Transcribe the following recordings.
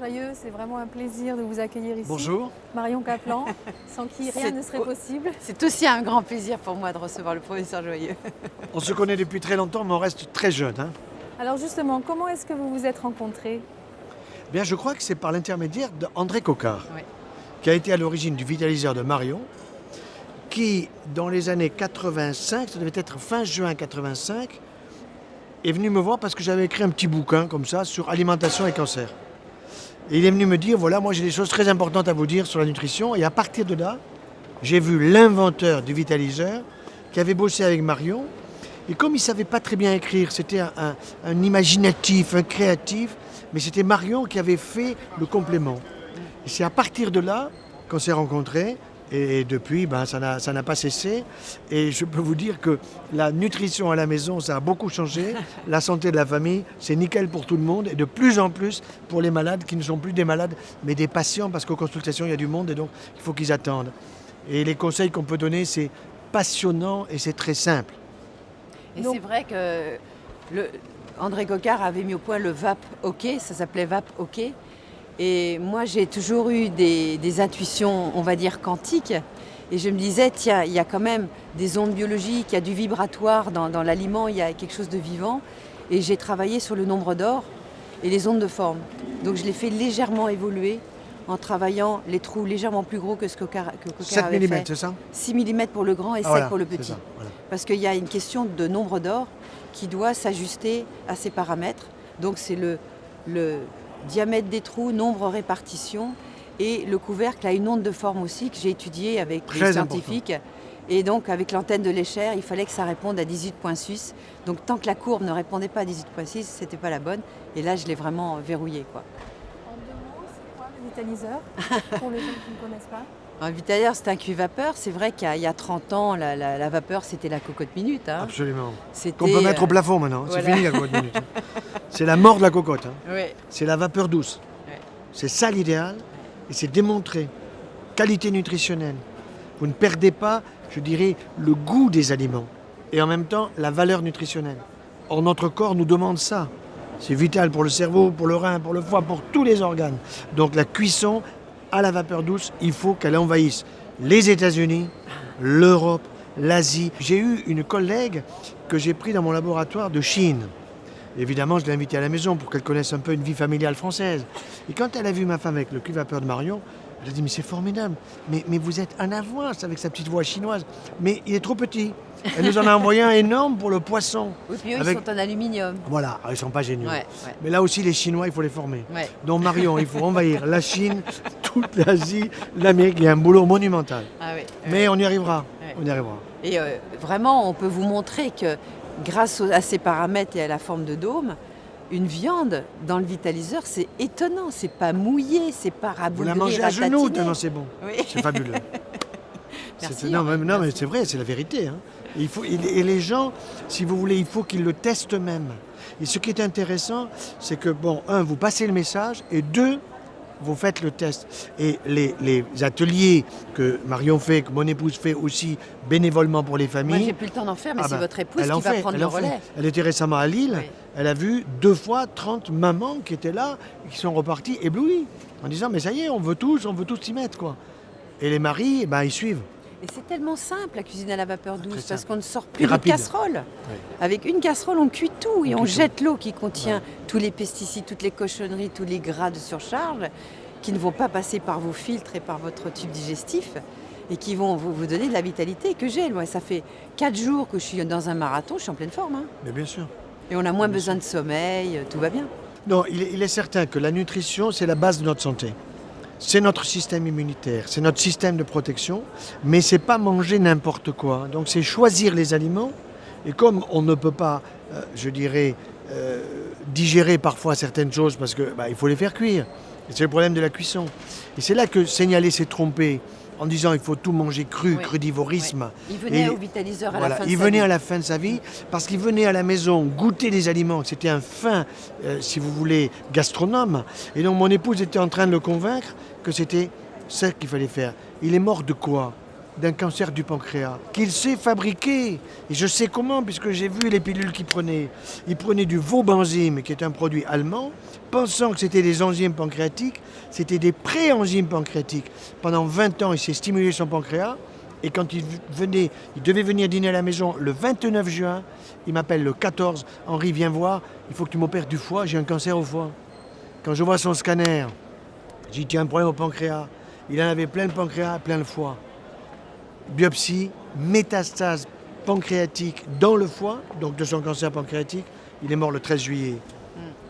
Joyeux, c'est vraiment un plaisir de vous accueillir ici. Bonjour. Marion Kaplan, sans qui rien ne serait possible. C'est aussi un grand plaisir pour moi de recevoir le professeur Joyeux. On se connaît depuis très longtemps, mais on reste très jeune. Alors justement, comment est-ce que vous vous êtes rencontrés? Bien, je crois que c'est par l'intermédiaire d'André Coquard, Oui. qui a été à l'origine du vitaliseur de Marion, qui, dans les années 85, ça devait être fin juin 85, est venu me voir parce que j'avais écrit un petit bouquin comme ça sur alimentation et cancer. Et il est venu me dire, voilà, moi j'ai des choses très importantes à vous dire sur la nutrition. Et à partir de là, j'ai vu l'inventeur du vitaliseur qui avait bossé avec Marion. Et comme il ne savait pas très bien écrire, c'était un imaginatif, un créatif, mais c'était Marion qui avait fait le complément. Et c'est à partir de là qu'on s'est rencontrés. Et depuis, ça n'a pas cessé. Et je peux vous dire que la nutrition à la maison, ça a beaucoup changé. La santé de la famille, c'est nickel pour tout le monde. Et de plus en plus pour les malades qui ne sont plus des malades, mais des patients, parce qu'aux consultations, il y a du monde et donc il faut qu'ils attendent. Et les conseils qu'on peut donner, c'est passionnant et c'est très simple. Et c'est vrai que André Coquard avait mis au point le VAP OK, ça s'appelait VAP OK. Et moi, j'ai toujours eu des intuitions, on va dire, quantiques. Et je me disais, tiens, il y a quand même des ondes biologiques, il y a du vibratoire dans l'aliment, il y a quelque chose de vivant. Et j'ai travaillé sur le nombre d'or et les ondes de forme. Donc je l'ai fait légèrement évoluer en travaillant les trous légèrement plus gros que ce que Coquard 7 avait mm, fait. c'est ça? 6 mm pour le grand et 7 voilà, pour le c'est petit. ça, voilà. Parce qu'il y a une question de nombre d'or qui doit s'ajuster à ces paramètres. Donc c'est le diamètre des trous, nombre, répartition, et le couvercle a une onde de forme aussi que j'ai étudiée avec les scientifiques. Et donc avec l'antenne de l'Escher, il fallait que ça réponde à 18,6. Donc tant que la courbe ne répondait pas à 18,6, c'était pas la bonne. Et là, je l'ai vraiment verrouillé, quoi. En 2 mots, c'est quoi le vitaliseur pour les gens qui ne connaissent pas? Un vitaliseur, c'est un cuit-vapeur. C'est vrai qu'il y a 30 ans, la vapeur, c'était la cocotte minute. Absolument. C'était, Qu'on peut mettre au plafond maintenant. voilà. C'est fini la cocotte minute. C'est la mort de la cocotte. Oui. C'est la vapeur douce. Ouais. C'est ça l'idéal. Et c'est démontré. Qualité nutritionnelle. Vous ne perdez pas, je dirais, le goût des aliments. Et en même temps, la valeur nutritionnelle. Or, notre corps nous demande ça. C'est vital pour le cerveau, pour le rein, pour le foie, pour tous les organes. Donc la cuisson à la vapeur douce, il faut qu'elle envahisse les États-Unis, l'Europe, l'Asie. J'ai eu une collègue que j'ai pris dans mon laboratoire de Chine. Évidemment, je l'ai invitée à la maison pour qu'elle connaisse un peu une vie familiale française. Et quand elle a vu ma femme avec le cuit-vapeur de Marion, elle a dit, mais c'est formidable, mais vous êtes en avance avec sa petite voix chinoise. Mais il est trop petit. Elle nous en a envoyé un énorme pour le poisson. Oui, puis eux, ils sont en aluminium. Voilà, ils ne sont pas géniaux. Ouais. Mais là aussi, les Chinois, il faut les former. Ouais. Donc Marion, il faut envahir la Chine, toute l'Asie, l'Amérique. Il y a un boulot monumental. Ah oui. Mais on y arrivera. Ouais. On y arrivera. Et vraiment, on peut vous montrer que grâce à ces paramètres et à la forme de dôme, une viande dans le vitaliseur, c'est étonnant. C'est pas mouillé, c'est pas Vous rabougri, la mangez à genoux, ratatiné. tellement c'est bon. Oui. C'est fabuleux. Merci, Non, Henri, mais merci. c'est vrai, c'est la vérité. Et les gens, si vous voulez, il faut qu'ils le testent eux-mêmes. Et ce qui est intéressant, c'est que, vous passez le message, et 2, vous faites le test. Et les ateliers que Marion fait, que mon épouse fait aussi bénévolement pour les familles. Moi, j'ai plus le temps d'en faire, mais c'est votre épouse elle qui en va fait, prendre elle le en fait. relais. Elle était récemment à Lille. Oui. Elle a vu 2 fois 30 mamans qui étaient là, et qui sont reparties éblouies, en disant, mais ça y est, on veut tous s'y mettre, quoi. Et les maris, ils suivent. Et c'est tellement simple la cuisine à la vapeur douce, très parce simple. qu'on ne sort Et plus de rapide. casserole. Oui. Avec une casserole, on cuit tout et on cuit jette l'eau qui contient Ouais. tous les pesticides, toutes les cochonneries, tous les gras de surcharge qui ne vont pas passer par vos filtres et par votre tube digestif et qui vont vous donner de la vitalité que j'ai. Moi, ça fait 4 jours que je suis dans un marathon, je suis en pleine forme. Mais bien sûr. Et on a moins besoin de sommeil, tout va bien. Non, il est certain que la nutrition, c'est la base de notre santé. C'est notre système immunitaire, c'est notre système de protection, mais c'est pas manger n'importe quoi. Donc c'est choisir les aliments, et comme on ne peut pas, digérer parfois certaines choses parce que il faut les faire cuire. Et c'est le problème de la cuisson. Et c'est là que signaler s'est trompé en disant il faut tout manger cru, Oui. crudivorisme. Il venait Et au vitaliseur à voilà, la fin de il sa venait vie. à la fin de sa vie parce qu'il venait à la maison goûter des aliments. C'était un fin, si vous voulez, gastronome. Et donc mon épouse était en train de le convaincre que c'était ça qu'il fallait faire. Il est mort de quoi? d'un cancer du pancréas, qu'il sait fabriquer. Et je sais comment, puisque j'ai vu les pilules qu'il prenait. Il prenait du Vobanzyme, qui est un produit allemand, pensant que c'était des enzymes pancréatiques. C'était des pré-enzymes pancréatiques. Pendant 20 ans, il s'est stimulé son pancréas. Et quand il devait venir dîner à la maison le 29 juin, il m'appelle le 14. Henri, viens voir, il faut que tu m'opères du foie, j'ai un cancer au foie. Quand je vois son scanner, j'ai dit, tiens, un problème au pancréas. Il en avait plein le pancréas, plein le foie. Biopsie, métastase pancréatique dans le foie, donc de son cancer pancréatique. Il est mort le 13 juillet.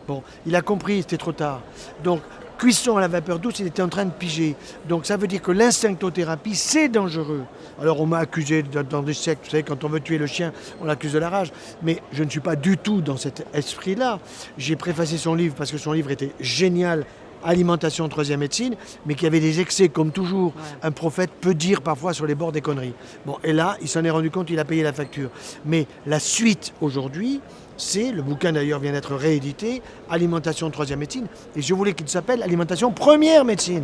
Bon, il a compris, c'était trop tard. Donc, cuisson à la vapeur douce, il était en train de piger. Donc ça veut dire que l'instinctothérapie, c'est dangereux. Alors on m'a accusé dans des sectes, vous savez, quand on veut tuer le chien, on l'accuse de la rage. Mais je ne suis pas du tout dans cet esprit-là. J'ai préfacé son livre parce que son livre était génial, Alimentation, troisième médecine, mais qu'il y avait des excès, comme toujours. Ouais. Un prophète peut dire parfois sur les bords des conneries. Bon, et là, il s'en est rendu compte, il a payé la facture. Mais la suite aujourd'hui, c'est, le bouquin d'ailleurs vient d'être réédité, Alimentation, troisième médecine, et je voulais qu'il s'appelle Alimentation, première médecine.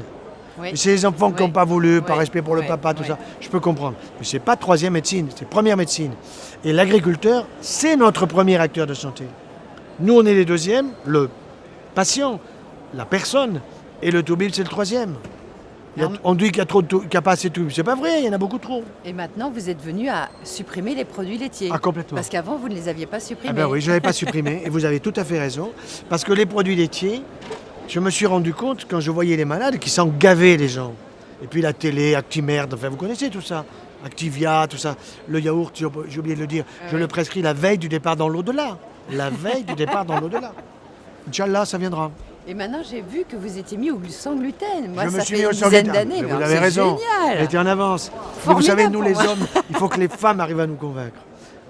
Oui. C'est les enfants qui n'ont pas voulu, par respect pour le papa, tout ça, je peux comprendre. Mais ce n'est pas troisième médecine, c'est première médecine. Et l'agriculteur, c'est notre premier acteur de santé. Nous, on est les deuxièmes, le patient, la personne, et le toubib, c'est le troisième. On dit qu'il n'y a pas assez de toubib. C'est pas vrai, il y en a beaucoup trop. Et maintenant, vous êtes venu à supprimer les produits laitiers. Ah, complètement. Parce qu'avant, vous ne les aviez pas supprimés. Ah ben oui, je ne l'avais pas supprimé, et vous avez tout à fait raison. Parce que les produits laitiers, je me suis rendu compte, quand je voyais les malades, qu'ils s'en gavaient, les gens. Et puis la télé, Actimerde, enfin, vous connaissez tout ça. Activia, tout ça. Le yaourt, j'ai oublié de le dire, je le prescris la veille du départ dans l'au-delà. La veille du départ dans l'au-delà. Inch'Allah, ça viendra. Et maintenant, j'ai vu que vous étiez mis sans gluten. Moi, je me ça suis fait mis une dizaine d'années. Vous avez raison. Génial. Elle était en avance. Mais vous savez, nous les hommes, il faut que les femmes arrivent à nous convaincre.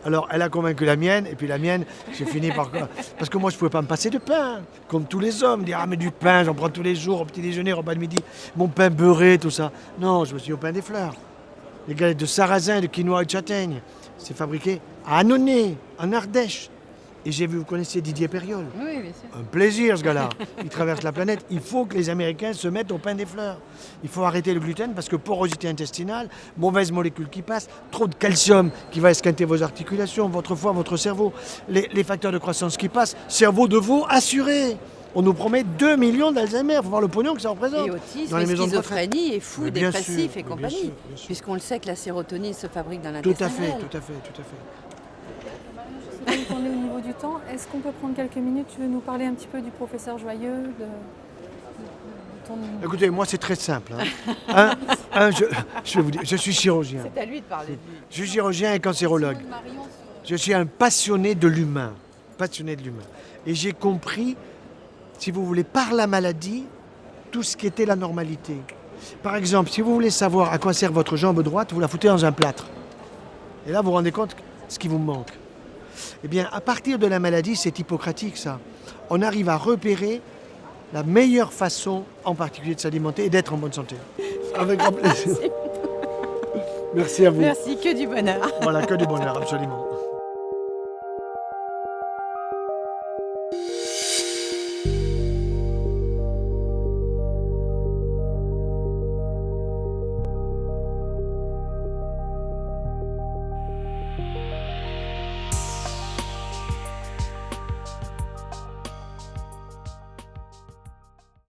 Alors, elle a convaincu la mienne, et puis la mienne, j'ai fini par... Parce que moi, je ne pouvais pas me passer de pain, comme tous les hommes. Dire, ah, mais du pain, j'en prends tous les jours, au petit déjeuner, au repas de midi, mon pain beurré, tout ça. Non, je me suis mis au pain des fleurs. Les galettes de sarrasin, de quinoa et de châtaigne. C'est fabriqué à Annonay, en Ardèche. Et j'ai vu, vous connaissez Didier Périol. Oui, bien sûr. Un plaisir, ce gars-là. Il traverse la planète. Il faut que les Américains se mettent au pain des fleurs. Il faut arrêter le gluten parce que porosité intestinale, mauvaise molécule qui passe, trop de calcium qui va esquinter vos articulations, votre foie, votre cerveau, les facteurs de croissance qui passent, cerveau de veau assuré. On nous promet 2 millions d'Alzheimer. Il faut voir le pognon que ça représente. Et autisme, et schizophrénie, et fou, dépressif et compagnie. Bien sûr. Puisqu'on le sait que la sérotonine se fabrique dans l'intestin. Tout à fait, tout à fait, tout à fait. On est au niveau du temps. Est-ce qu'on peut prendre quelques minutes? Tu veux nous parler un petit peu du professeur Joyeux, de ton... Écoutez, moi c'est très simple. Hein. Je vais vous dire, je suis chirurgien. C'est à lui de parler. Je suis chirurgien et cancérologue. Je suis un passionné de l'humain. Et j'ai compris, si vous voulez, par la maladie, tout ce qui était la normalité. Par exemple, si vous voulez savoir à quoi sert votre jambe droite, vous la foutez dans un plâtre. Et là, vous vous rendez compte ce qui vous manque. Eh bien, à partir de la maladie, c'est hippocratique, ça. On arrive à repérer la meilleure façon, en particulier, de s'alimenter et d'être en bonne santé. Avec grand plaisir. Merci à vous. Merci, que du bonheur. Voilà, que du bonheur, absolument.